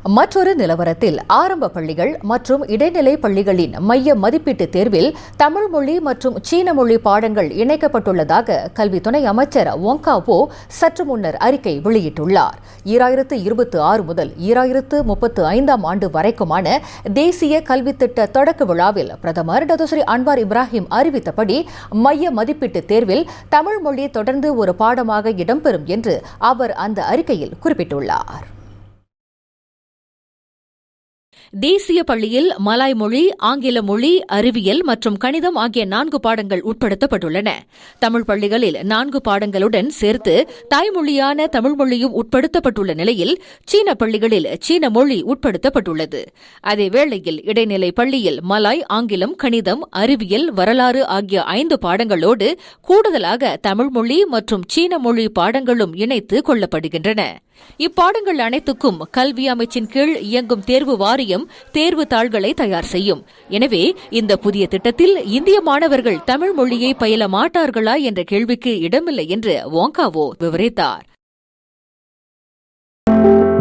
மற்றொரு நிலவரத்தில் ஆரம்ப பள்ளிகள் மற்றும் இடைநிலை பள்ளிகளின் மைய மதிப்பீட்டு தேர்வில் தமிழ் மொழி மற்றும் சீன மொழி பாடங்கள் இணைக்கப்பட்டுள்ளதாக கல்வி துணை அமைச்சர் ஒங்காவோ சற்று முன்னர் அறிக்கை வெளியிட்டுள்ளார். 2026 முதல் 2035 ஆண்டு வரைக்குமான தேசிய கல்வித்திட்ட தொடக்க விழாவில் பிரதமர் டத்துஸ்ரீ அன்வார் இப்ராஹிம் அறிவித்தபடி மைய மதிப்பீட்டு தேர்வில் தமிழ் மொழி தொடர்ந்து ஒரு பாடமாக இடம்பெறும் என்று அவர் அந்த அறிக்கையில் குறிப்பிட்டுள்ளார். தேசிய பள்ளியில் மலாய் மொழி, ஆங்கில மொழி, அறிவியல் மற்றும் கணிதம் ஆகிய 4 பாடங்கள் உட்படுத்தப்பட்டுள்ளன. தமிழ் பள்ளிகளில் 4 பாடங்களுடன் சேர்த்து தாய்மொழியான தமிழ் மொழியும் உட்படுத்தப்பட்டுள்ள நிலையில் சீன பள்ளிகளில் சீன மொழி உட்படுத்தப்பட்டுள்ளது. அதேவேளையில் இடைநிலை பள்ளியில் மலாய், ஆங்கிலம், கணிதம், அறிவியல், வரலாறு ஆகிய 5 பாடங்களோடு கூடுதலாக தமிழ் மொழி மற்றும் சீன மொழி பாடங்களும் இணைத்து கொள்ளப்படுகின்றன. இப்பாடங்கள் அனைத்துக்கும் கல்வி அமைச்சின் கீழ் இயங்கும் தேர்வு வாரியம் தேர்வு தாள்களை தயார் செய்யும். எனவே இந்த புதிய திட்டத்தில் இந்திய மாணவர்கள் தமிழ் மொழியை பயில மாட்டார்களா என்ற கேள்விக்கு இடமில்லை என்று ஒங்காவோ விவரித்தார்.